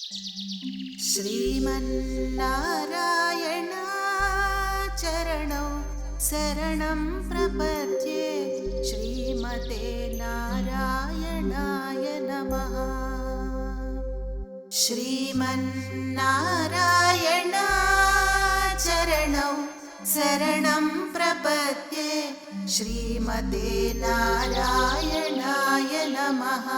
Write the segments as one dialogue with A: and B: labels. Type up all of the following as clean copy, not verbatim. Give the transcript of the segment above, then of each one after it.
A: श्रीमन्नारायण चरणौ शरणं प्रपद्ये श्रीमते नारायणाय नमः। श्रीमन्नारायण चरणौ शरणं प्रपद्ये श्रीमते नारायणाय नमः।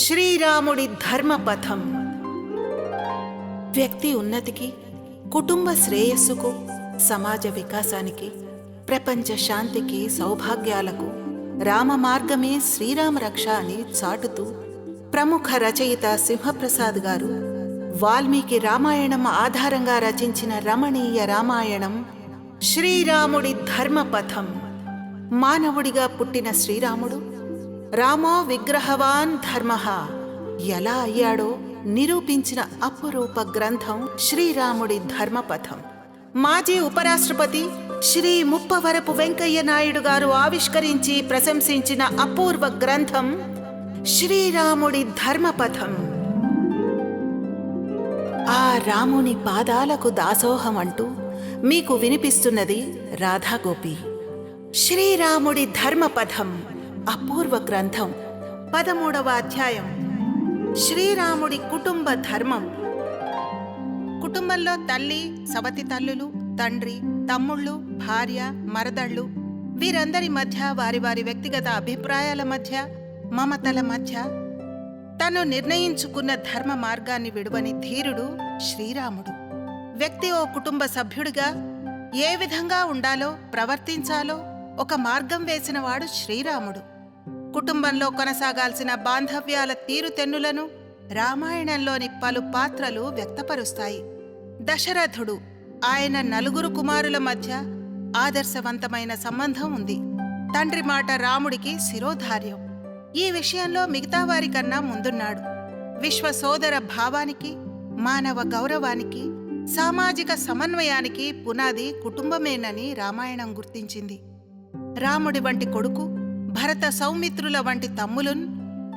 A: శ్రీరాముడి ధర్మపథం. వ్యక్తి ఉన్నతికి, కుటుంబ శ్రేయస్సుకు, సమాజ వికాసానికి, ప్రపంచ శాంతికి, సౌభాగ్యాలకు రామ మార్గమే శ్రీరామ రక్ష అని చాటుతూ ప్రముఖ రచయిత సింహప్రసాద్ గారు వాల్మీకి రామాయణం ఆధారంగా రచించిన రమణీయ రామాయణం శ్రీరాముడి ధర్మపథం. మానవుడిగా పుట్టిన శ్రీరాముడు రామో విగ్రహవాన్ ధర్మః ఎలా అయ్యాడో నిరూపించిన అపురూప గ్రంథం శ్రీరాముడి ధర్మపథం. మాజీ ఉపరాష్ట్రపతి శ్రీ ముప్పవరపు వెంకయ్య నాయుడు గారు ఆవిష్కరించి ప్రశంసించిన అపూర్వ గ్రంథం శ్రీరాముడి ధర్మపథం. ఆ రాముని పాదాలకు దాసోహం అంటూ మీకు వినిపిస్తున్నది రాధాగోపి. శ్రీరాముడి ధర్మపథం అపూర్వ గ్రంథం. 13వ అధ్యాయం శ్రీరాముడి కుటుంబ ధర్మం. కుటుంబంలో తల్లి, సవతి తల్లులు, తండ్రి, తమ్ముళ్ళు, భార్య, మరదళ్ళు వీరందరి మధ్య, వారి వారి వ్యక్తిగత అభిప్రాయాల మధ్య, మమతల మధ్య తను నిర్ణయించుకున్న ధర్మ మార్గాన్ని విడువని ధీరుడు శ్రీరాముడు. వ్యక్తి ఓ కుటుంబ సభ్యుడిగా ఏ విధంగా ఉండాలో, ప్రవర్తించాలో ఒక మార్గం వేసినవాడు శ్రీరాముడు. కుటుంబంలో కొనసాగాల్సిన బాంధవ్యాల తీరుతెన్నులను రామాయణంలోని పలు పాత్రలు వ్యక్తపరుస్తాయి. దశరథుడు, ఆయన నలుగురు కుమారుల మధ్య ఆదర్శవంతమైన సంబంధం ఉంది. తండ్రి మాట రాముడికి శిరోధార్యం. ఈ విషయంలో మిగతా వారికన్నా ముందున్నాడు. విశ్వ సోదర భావానికి, మానవ గౌరవానికి, సామాజిక సమన్వయానికి పునాది కుటుంబమేనని రామాయణం గుర్తించింది. రాముడి వంటి కొడుకు, భరత సౌమిత్రుల వంటి తమ్ములున్,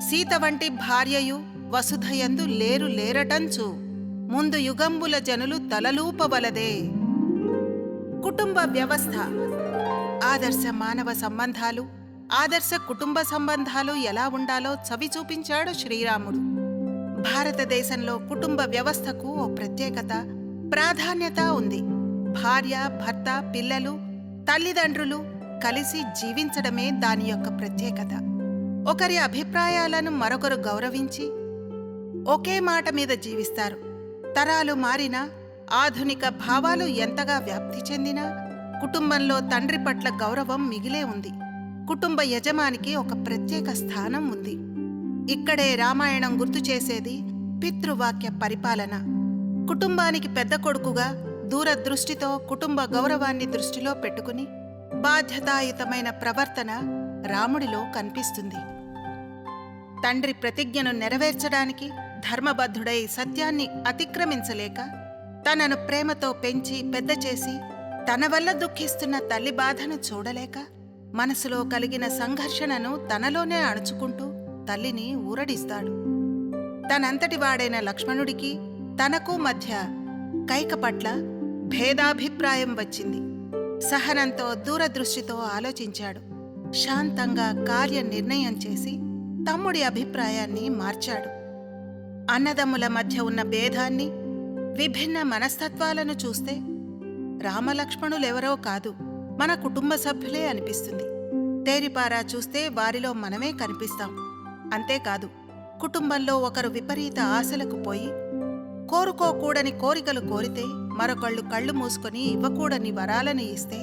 A: సీత వంటి భార్యయు వసుధయందు లేరు లేరటంచు ముందు యుగంబుల జనులు తలలూపవలదే. కుటుంబ వ్యవస్థ. ఆదర్శ మానవ సంబంధాలు, ఆదర్శ కుటుంబ సంబంధాలు ఎలా ఉండాలో చవి చూపించాడు శ్రీరాముడు. భారతదేశంలో కుటుంబ వ్యవస్థకు ఓ ప్రత్యేకత, ప్రాధాన్యత ఉంది. భార్య, భర్త, పిల్లలు, తల్లిదండ్రులు కలిసి జీవించడమే దాని యొక్క ప్రత్యేకత. ఒకరి అభిప్రాయాలను మరొకరు గౌరవించి ఒకే మాట మీద జీవిస్తారు. తరాలు మారినా, ఆధునిక భావాలు ఎంతగా వ్యాప్తి చెందినా కుటుంబంలో తండ్రి పట్ల గౌరవం మిగిలే ఉంది. కుటుంబ యజమానికి ఒక ప్రత్యేక స్థానం ఉంది. ఇక్కడే రామాయణం గుర్తు చేసేది పితృవాక్య పరిపాలన. కుటుంబానికి పెద్ద కొడుకుగా దూరదృష్టితో కుటుంబ గౌరవాన్ని దృష్టిలో పెట్టుకుని బాధ్యతాయుతమైన ప్రవర్తన రాముడిలో కనిపిస్తుంది. తండ్రి ప్రతిజ్ఞను నెరవేర్చడానికి ధర్మబద్ధుడై సత్యాన్ని అతిక్రమించలేక, తనను ప్రేమతో పెంచి పెద్ద చేసి తన వల్ల దుఃఖిస్తున్న తల్లి బాధను చూడలేక, మనసులో కలిగిన సంఘర్షణను తనలోనే అణుచుకుంటూ తల్లిని ఊరడిస్తాడు. తనంతటి వాడైన లక్ష్మణుడికి తనకు మధ్య కైక పట్ల భేదాభిప్రాయం వచ్చింది. సహనంతో, దూరదృష్టితో ఆలోచించాడు. శాంతంగా కార్య నిర్ణయం చేసి తమ్ముడి అభిప్రాయాన్ని మార్చాడు. అన్నదమ్ముల మధ్య ఉన్న భేదాన్ని, విభిన్న మనస్తత్వాలను చూస్తే రామలక్ష్మణులెవరో కాదు, మన కుటుంబ సభ్యులే అనిపిస్తుంది. తేరిపారా చూస్తే వారిలో మనమే కనిపిస్తాం. అంతేకాదు, కుటుంబంలో ఒకరు విపరీత ఆశలకు పోయి కోరుకోకూడని కోరికలు కోరితే మరొకళ్ళు కళ్ళు మూసుకొని ఇవ్వకూడని వరాలను ఇస్తే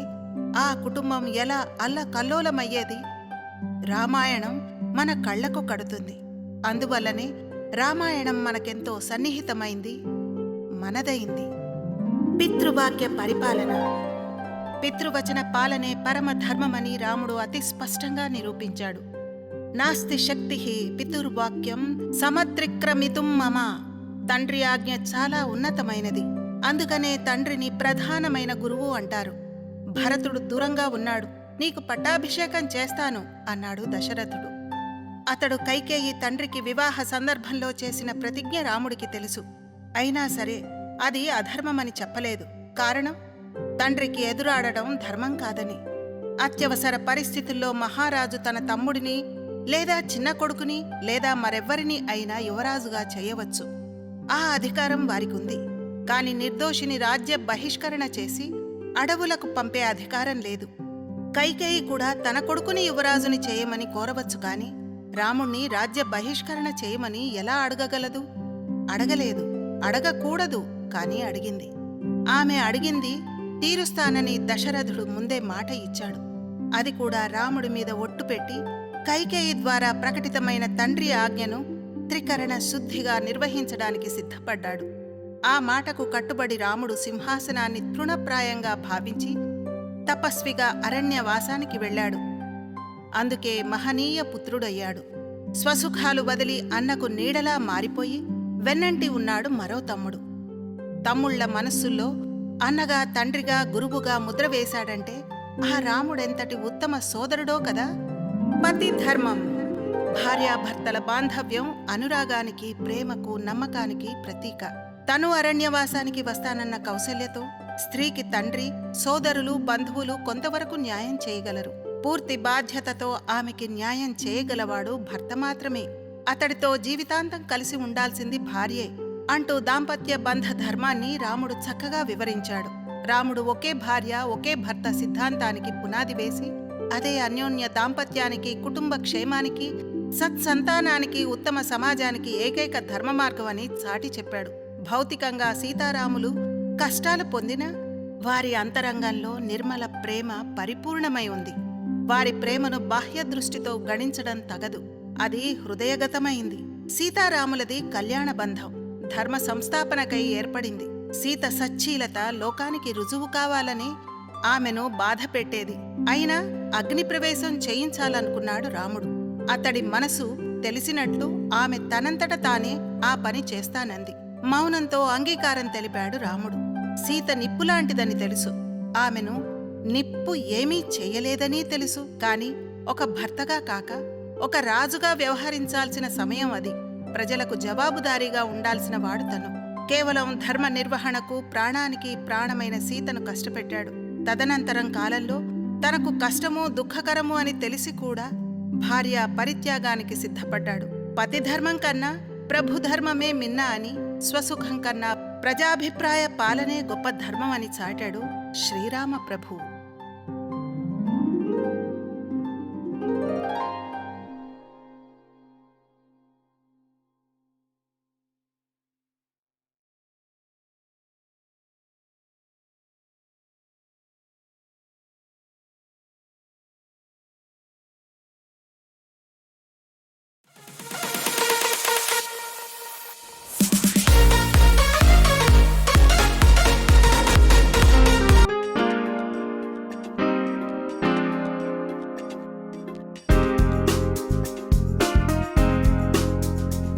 A: ఆ కుటుంబం ఎలా అల్లకల్లోలమయ్యేది రామాయణం మన కళ్లకు కడుతుంది. అందువల్లనే రామాయణం మనకెంతో సన్నిహితమైంది, మనదైంది. పితృవాక్య పరిపాలన. పితృవచన పాలనే పరమధర్మమని రాముడు అతి స్పష్టంగా నిరూపించాడు. నాస్తి శక్తి పితుర్వాక్యం సమత్రిక్రమితుం మమ. తండ్రి ఆజ్ఞ చాలా ఉన్నతమైనది. అందుకనే తండ్రిని ప్రధానమైన గురువు అంటారు. భరతుడు దూరంగా ఉన్నాడు. నీకు పట్టాభిషేకం చేస్తాను అన్నాడు దశరథుడు. అతడు కైకేయి తండ్రికి వివాహ సందర్భంలో చేసిన ప్రతిజ్ఞ రాముడికి తెలుసు. అయినా సరే అది అధర్మమని చెప్పలేదు. కారణం, తండ్రికి ఎదురాడడం ధర్మం కాదని. అత్యవసర పరిస్థితుల్లో మహారాజు తన తమ్ముడిని లేదా చిన్న కొడుకుని లేదా మరెవ్వరిని అయినా యువరాజుగా చేయవచ్చు. ఆ అధికారం వారికుంది. కాని నిర్దోషిని రాజ్య బహిష్కరణ చేసి అడవులకు పంపే అధికారం లేదు. కైకేయి కూడా తన కొడుకుని యువరాజుని చేయమని కోరవచ్చు, కాని రాముణ్ణి రాజ్య బహిష్కరణ చేయమని ఎలా అడగగలదు? అడగలేదు, అడగకూడదు. కాని అడిగింది. ఆమె అడిగింది తీరుస్తానని దశరథుడు ముందే మాట ఇచ్చాడు. అది కూడా రాముడి మీద ఒట్టు పెట్టి కైకేయి ద్వారా ప్రకటితమైన తండ్రి ఆజ్ఞను త్రికరణ శుద్ధిగా నిర్వహించడానికి సిద్ధపడ్డాడు. ఆ మాటకు కట్టుబడి రాముడు సింహాసనాన్ని తృణప్రాయంగా భావించి తపస్విగా అరణ్యవాసానికి వెళ్ళాడు. అందుకే మహనీయ పుత్రుడయ్యాడు. స్వసుఖాలు వదిలి అన్నకు నీడలా మారిపోయి వెన్నంటి ఉన్నాడు మరో తమ్ముడు. తమ్ముళ్ల మనస్సుల్లో అన్నగా, తండ్రిగా, గురువుగా ముద్ర వేశాడంటే ఆ రాముడెంతటి ఉత్తమ సోదరుడో కదా. పతి ధర్మం, భార్యాభర్తల బాంధవ్యం అనురాగానికి, ప్రేమకు, నమ్మకానికి ప్రతీక. తను అరణ్యవాసానికి వస్తానన్న కౌసల్యతో స్త్రీకి తండ్రి, సోదరులు, బంధువులు కొంతవరకు న్యాయం చేయగలరు. పూర్తి బాధ్యతతో ఆమెకి న్యాయం చేయగలవాడు భర్త మాత్రమే. అతడితో జీవితాంతం కలిసి ఉండాల్సింది భార్యే అంటూ దాంపత్య బంధ ధర్మాన్ని రాముడు చక్కగా వివరించాడు. రాముడు ఒకే భార్య, ఒకే భర్త సిద్ధాంతానికి పునాది వేసి అదే అన్యోన్య దాంపత్యానికి, కుటుంబ క్షేమానికి, సత్సంతానానికి, ఉత్తమ సమాజానికి ఏకైక ధర్మ మార్గం అని చాటి చెప్పాడు. భౌతికంగా సీతారాములు కష్టాలు పొందినా వారి అంతరంగంలో నిర్మల ప్రేమ పరిపూర్ణమై ఉంది. వారి ప్రేమను బాహ్య దృష్టితో గణించడం తగదు. అది హృదయగతమైంది. సీతారాములది కళ్యాణ బంధం ధర్మ సంస్థాపనకై ఏర్పడింది. సీత సచ్చీలత లోకానికి రుజువు కావాలని ఆమెను బాధ పెట్టేది. అయినా అగ్నిప్రవేశం చేయించాలనుకున్నాడు రాముడు. అతడి మనసు తెలిసినట్లు ఆమె తనంతట తానే ఆ పని చేస్తానంది. మౌనంతో అంగీకారం తెలిపాడు రాముడు. సీత నిప్పులాంటిదని తెలుసు. ఆమెను నిప్పు ఏమీ చేయలేదనీ తెలుసు. కాని ఒక భర్తగా కాక ఒక రాజుగా వ్యవహరించాల్సిన సమయం అది. ప్రజలకు జవాబుదారీగా ఉండాల్సిన వాడు తను. కేవలం ధర్మ నిర్వహణకు, ప్రాణానికి ప్రాణమైన సీతను కష్టపెట్టాడు. తదనంతరం కాలంలో తనకు కష్టమూ దుఃఖకరము అని తెలిసి కూడా భార్య పరిత్యాగానికి సిద్ధపడ్డాడు. పతిధర్మం కన్నా ప్రభుధర్మమే మిన్న అని, స్వసుఖం కన్నా ప్రజాభిప్రాయ పాలనే గొప్ప ధర్మం అని చాటాడు శ్రీరామ ప్రభువు.